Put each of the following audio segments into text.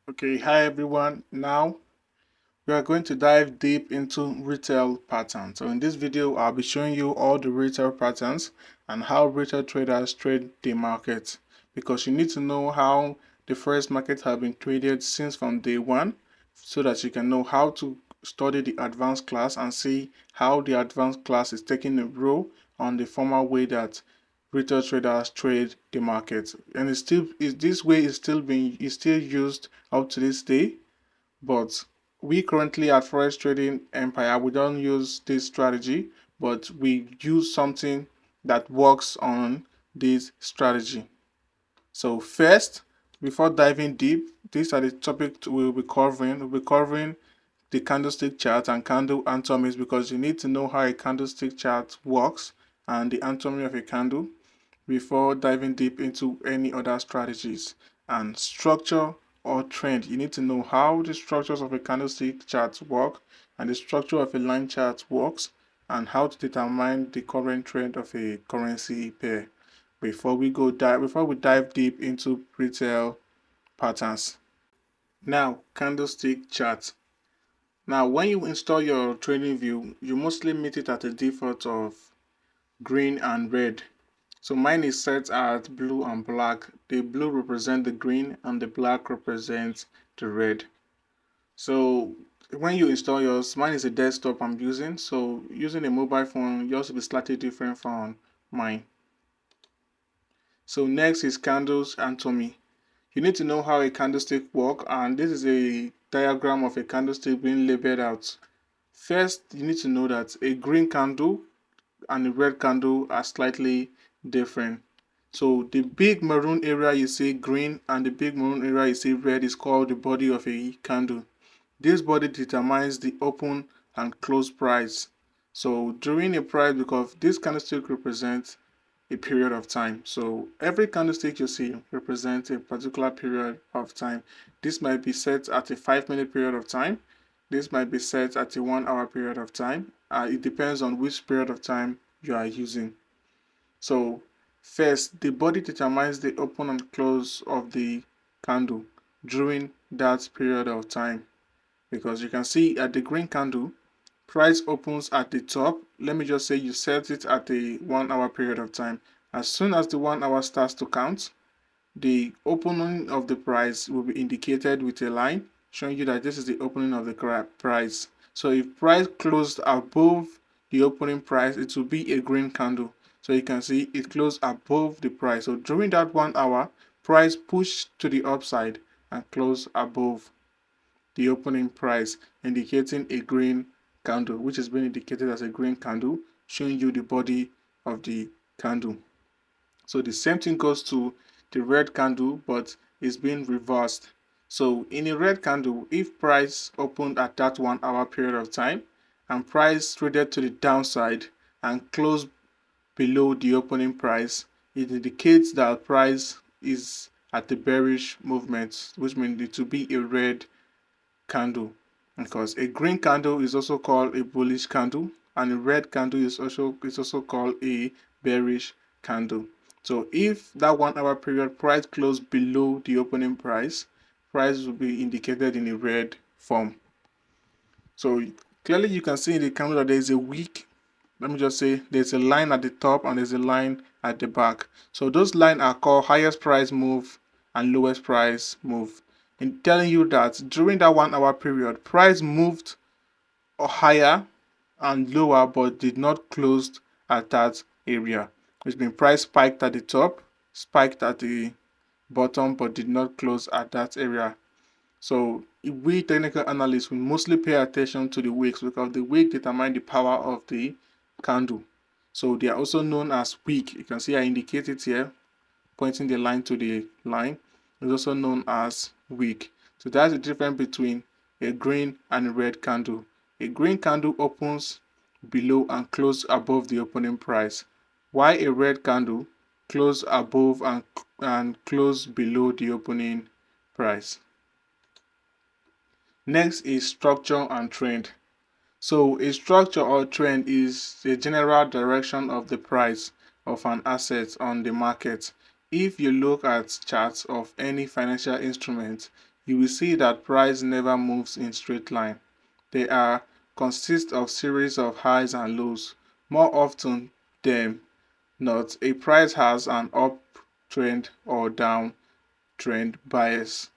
Okay, hi everyone. Now we are going to dive deep into retail patterns. So in this video, I'll be showing you all the retail patterns and how retail traders trade the market, because you need to know how the first market have been traded since from day one, so that you can know how to study the advanced class and see how the advanced class is taking a role on the formal way that retail traders trade the market. And this way is still used up to this day, but we currently at Forex Trading Empire, we don't use this strategy, but we use something that works on this strategy. So first, before diving deep, these are the topics we'll be covering. We'll be covering the candlestick chart and candle anatomies, because you need to know how a candlestick chart works and the anatomy of a candle before diving deep into any other strategies. And structure or trend, you need to know how the structures of a candlestick chart work and the structure of a line chart works, and how to determine the current trend of a currency pair before we dive deep into retail patterns. Now, candlestick chart. Now, when you install your trading view, you mostly meet it at a default of green and red. So mine is set at blue and black. The blue represents the green and the black represents the red. So when you install yours, mine is a desktop I'm using. So using a mobile phone, yours will be slightly different from mine. So next is candles anatomy. You need to know how a candlestick works, and this is a diagram of a candlestick being labeled out. First, you need to know that a green candle and the red candle are slightly different. So the big maroon area you see green and the big maroon area you see red is called the body of a candle. This body determines the open and close price. So during a price, because this candlestick represents a period of time. So every candlestick you see represents a particular period of time. This might be set at a 5 minute period of time. This might be set at a 1 hour period of time. It depends on which period of time you are using. So first, the body determines the open and close of the candle during that period of time. Because you can see at the green candle, price opens at the top. Let me just say you set it at a 1 hour period of time. As soon as the 1 hour starts to count, the opening of the price will be indicated with a line showing you that this is the opening of the price. So if price closed above the opening price, it will be a green candle. So you can see it closed above the price. So during that 1 hour, price pushed to the upside and closed above the opening price, indicating a green candle, which is being indicated as a green candle, showing you the body of the candle. So the same thing goes to the red candle, but it's being reversed. So in a red candle, if price opened at that 1 hour period of time and price traded to the downside and closed below the opening price, it indicates that price is at the bearish movement, which means it to be a red candle. Because a green candle is also called a bullish candle, and a red candle is also called a bearish candle. So if that 1 hour period price closed below the opening price, price will be indicated in a red form. So clearly you can see in the candle that there is a wick. Let me just say there's a line at the top and there's a line at the back. So those lines are called highest price move and lowest price move, in telling you that during that 1 hour period, price moved higher and lower but did not close at that area. Which means price spiked at the top, spiked at the bottom, but did not close at that area. So we technical analysts will mostly pay attention to the wicks, because the wick determine the power of the candle. So they are also known as wick. You can see I indicate it here, pointing the line to the line. It's also known as wick. So that's the difference between a green and a red candle. A green candle opens below and close above the opening price, while a red candle close above and close below the opening price. Next is structure and trend. So a structure or trend is the general direction of the price of an asset on the market. If you look at charts of any financial instrument, you will see that price never moves in straight line. They are consist of series of highs and lows. More often than not, a price has an uptrend or downtrend bias.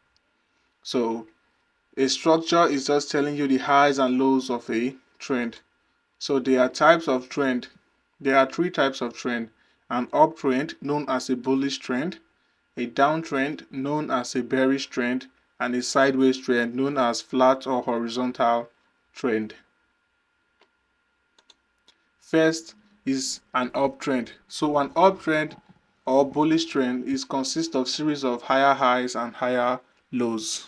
So a structure is just telling you the highs and lows of a trend. So there are types of trend. There are three types of trend: an uptrend known as a bullish trend, a downtrend known as a bearish trend, and a sideways trend known as flat or horizontal trend. First is an uptrend. So an uptrend or bullish trend is consists of series of higher highs and higher lows.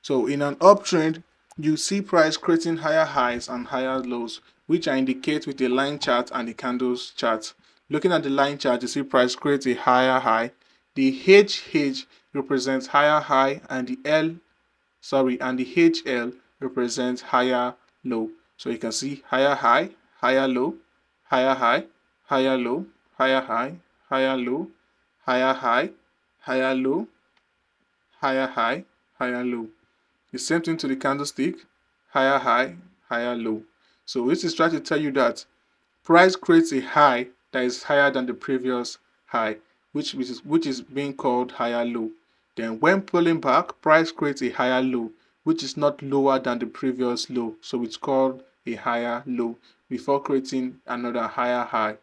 So in an uptrend, you see price creating higher highs and higher lows, which are indicated with a line chart and the candles chart. Looking at the line chart, you see price creates a higher high. The HH represents higher high, and the HL represents higher low. So you can see higher high, higher low, higher high, higher low, higher high, higher low, higher high, higher low, higher high, higher low. The same thing to the candlestick: higher high, higher low. So this is trying to tell you that price creates a high that is higher than the previous high, which is being called higher low. Then when pulling back, price creates a higher low, which is not lower than the previous low, so it's called a higher low, before creating another higher high,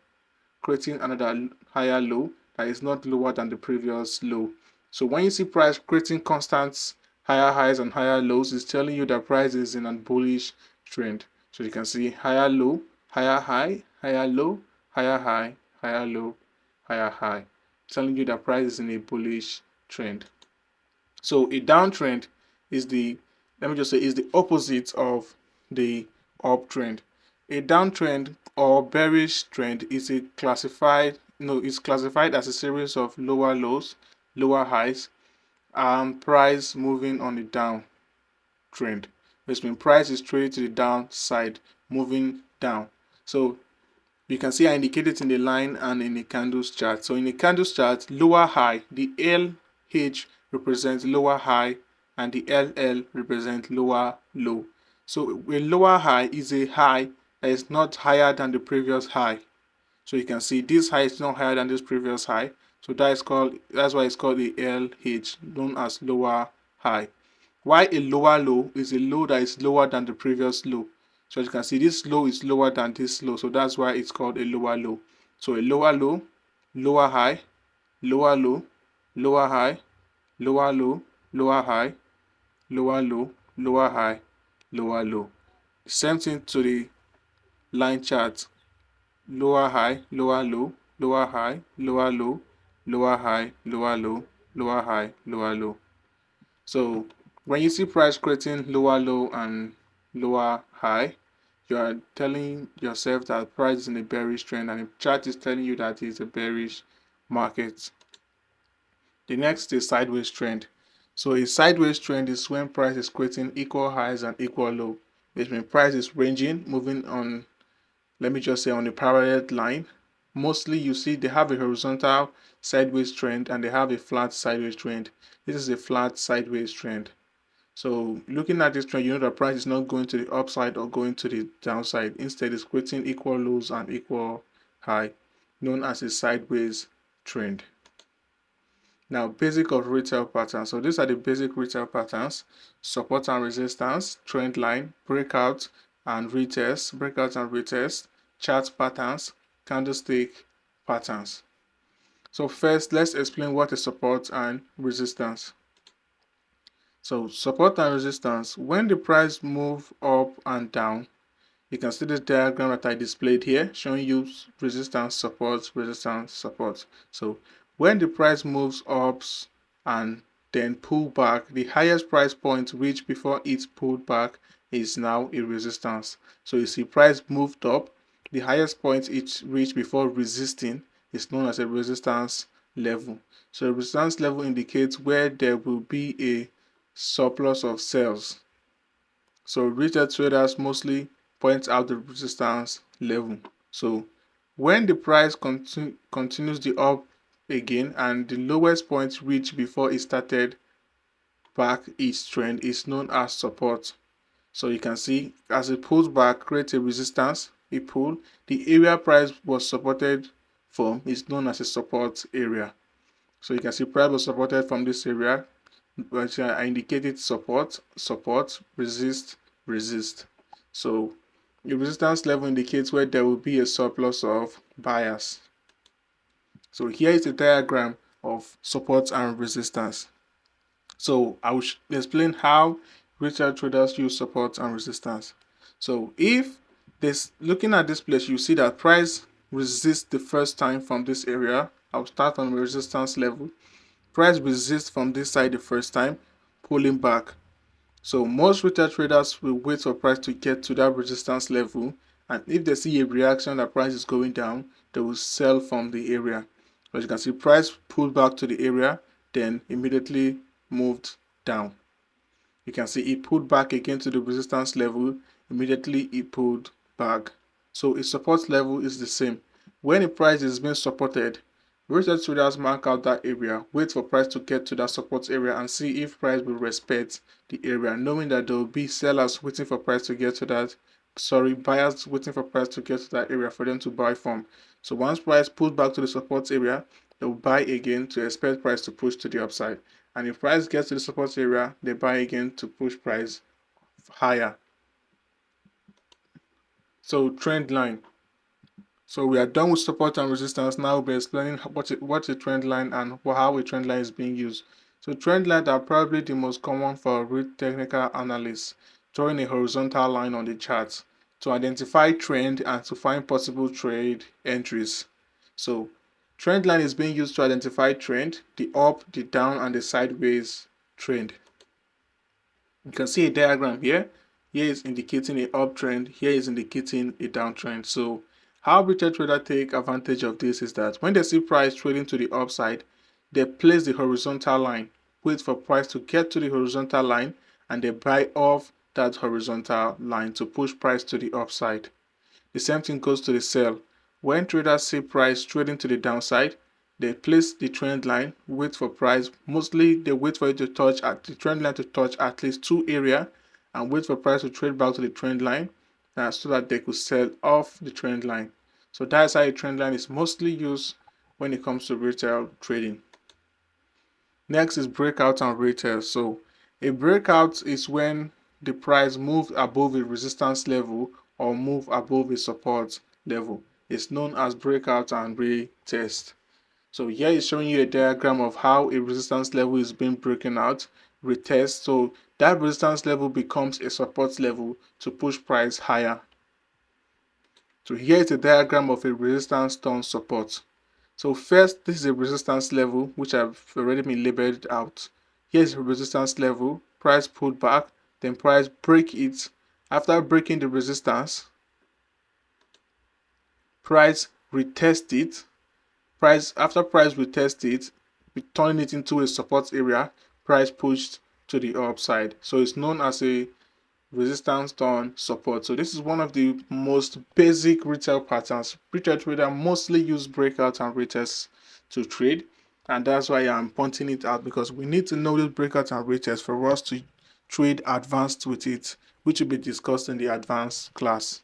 creating another higher low that is not lower than the previous low. So when you see price creating constant higher highs and higher lows, it's telling you that price is in a bullish trend. So you can see higher low, higher high, higher low, higher high, higher low, higher high, telling you that price is in a bullish trend. So a downtrend is is the opposite of the uptrend. A downtrend or bearish trend is classified as a series of lower lows, lower highs, and price moving on a downtrend, which means price is straight to the downside, moving down. So you can see I indicated in the line and in the candles chart. So in the candles chart, lower high, the LH represents lower high and the LL represents lower low. So a lower high is a high that is not higher than the previous high. So you can see this high is not higher than this previous high. So that's why it's called the LH, known as lower high. Why a lower low is a low that is lower than the previous low. So as you can see, this low is lower than this low, so that's why it's called a lower low. So a lower low, lower high, lower low, lower high, lower low, lower high, lower low, lower high, lower low. Same thing to the line chart: lower high, lower low, lower high, lower low, lower high, lower low, lower high, lower low. So when you see price creating lower low and lower high, you are telling yourself that price is in a bearish trend, and the chart is telling you that it's a bearish market. The next is sideways trend. So a sideways trend is when price is creating equal highs and equal low, which means price is ranging, moving on, let me just say, on a parallel line. Mostly you see they have a horizontal sideways trend and they have a flat sideways trend. This is a flat sideways trend. So looking at this trend, you know that price is not going to the upside or going to the downside. Instead, it's creating equal lows and equal high, known as a sideways trend. Now, basic of retail patterns. So these are the basic retail patterns: support and resistance, trend line, breakout and retest, chart patterns, candlestick patterns. So first, let's explain what is support and resistance. So support and resistance: when the price move up and down, you can see this diagram that I displayed here showing you resistance, support, resistance, support. So when the price moves up and then pull back, the highest price point reached before it pulled back is now a resistance. So you see price moved up, the highest point it reached before resisting is known as a resistance level. So a resistance level indicates where there will be a surplus of sales. So retail traders mostly point out the resistance level. So when the price continues the up again and the lowest point reached before it started back its trend is known as support. So you can see as it pulls back, creates a resistance, it pulled. The area price was supported from is known as a support area. So you can see price was supported from this area, which I indicated support, support, resist, resist. So the resistance level indicates where there will be a surplus of buyers. So here is a diagram of support and resistance. So I will explain how retail traders use support and resistance. So if this looking at this place, you see that price resists the first time from this area. I'll start on the resistance level. Price resists from this side the first time, pulling back. So most retail traders will wait for price to get to that resistance level, and if they see a reaction that price is going down, they will sell from the area. As you can see, price pulled back to the area, then immediately moved down. You can see it pulled back again to the resistance level, immediately it pulled back. So its support level is the same. When a price is being supported, retail traders mark out that area, wait for price to get to that support area and see if price will respect the area, knowing that there will be sellers waiting for price to get to that, buyers waiting for price to get to that area for them to buy from. So once price pulls back to the support area, they will buy again to expect price to push to the upside. And if price gets to the support area, they buy again to push price higher. So trend line. So we are done with support and resistance. Now we'll be explaining what's a trend line and how a trend line is being used. So trend lines are probably the most common for technical analysts, drawing a horizontal line on the chart to identify trend and to find possible trade entries. So trend line is being used to identify trend, the up, the down, and the sideways trend. You can see a diagram here. Here is indicating an uptrend, here is indicating a downtrend. So how retail traders take advantage of this is that when they see price trading to the upside, they place the horizontal line, wait for price to get to the horizontal line, and they buy off that horizontal line to push price to the upside. The same thing goes to the sell. When traders see price trading to the downside, they place the trend line, wait for price. Mostly they wait for it to touch at the trend line to touch at least two area and wait for price to trade back to the trend line so that they could sell off the trend line. So that's how a trend line is mostly used when it comes to retail trading. Next is breakout and retest. So a breakout is when the price moves above a resistance level or move above a support level. It's known as breakout and retest. So here is showing you a diagram of how a resistance level is being broken out, retest. So that resistance level becomes a support level to push price higher. So here is a diagram of a resistance turn support. So first, this is a resistance level which I've already been labeled out. Here's a resistance level, price pulled back, then price break it. After breaking the resistance, price retest it. After price retest it, turning it into a support area, price pushed to the upside. So it's known as a resistance turn support. So this is one of the most basic retail patterns. Retail traders mostly use breakout and retests to trade, and that's why I'm pointing it out, because we need to know this breakout and retest for us to trade advanced with it, which will be discussed in the advanced class.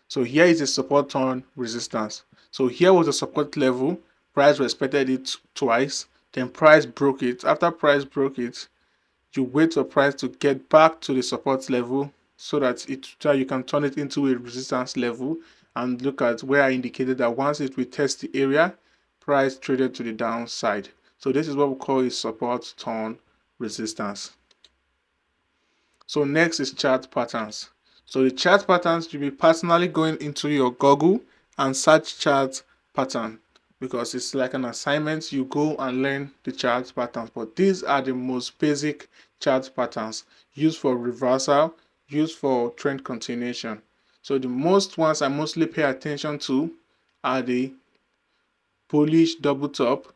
So here is a support turn resistance. So here was the support level, price respected it twice, then price broke it. After price broke it, you wait for price to get back to the support level so that you can turn it into a resistance level, and look at where I indicated that once it retests the area, price traded to the downside. So this is what we call a support turn resistance. So next is chart patterns. So the chart patterns, you'll be personally going into your Google and search chart pattern, because it's like an assignment. You go and learn the chart patterns, but these are the most basic chart patterns used for reversal, used for trend continuation. So the most ones I mostly pay attention to are the bullish double top,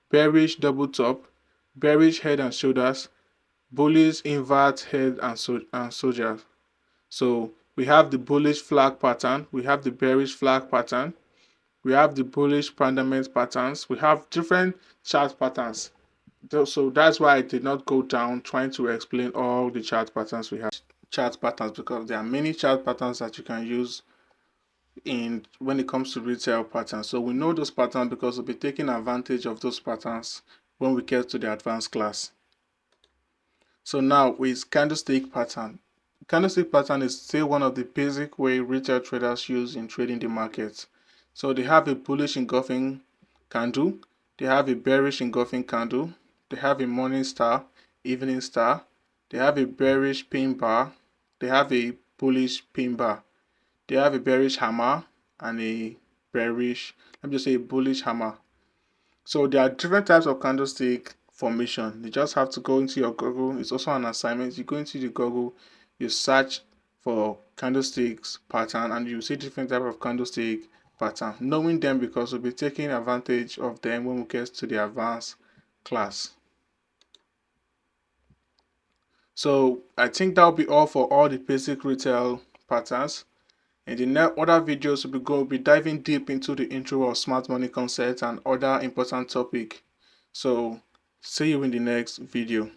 bearish double top, bearish head and shoulders, bullish invert head and shoulders. So we have the bullish flag pattern, we have the bearish flag pattern, we have the bullish pendulum patterns, we have different chart patterns. So that's why I did not go down trying to explain all the chart patterns we have. Chart patterns, because there are many chart patterns that you can use in when it comes to retail patterns. So we know those patterns because we'll be taking advantage of those patterns when we get to the advanced class. So now with candlestick pattern. Candlestick pattern is still one of the basic way retail traders use in trading the market. So they have a bullish engulfing candle, they have a bearish engulfing candle, they have a morning star, evening star, they have a bearish pin bar, they have a bullish pin bar, they have a bearish hammer and a bearish, let me just say a bullish hammer. So there are different types of candlestick formation. You just have to go into your Google. It's also an assignment. You go into the Google, you search for candlesticks pattern, and you see different type of candlestick pattern. Knowing them, because we'll be taking advantage of them when we get to the advanced class. So I think that'll be all for all the basic retail patterns. In the next other videos, we'll be diving deep into the intro of smart money concepts and other important topic. So see you in the next video.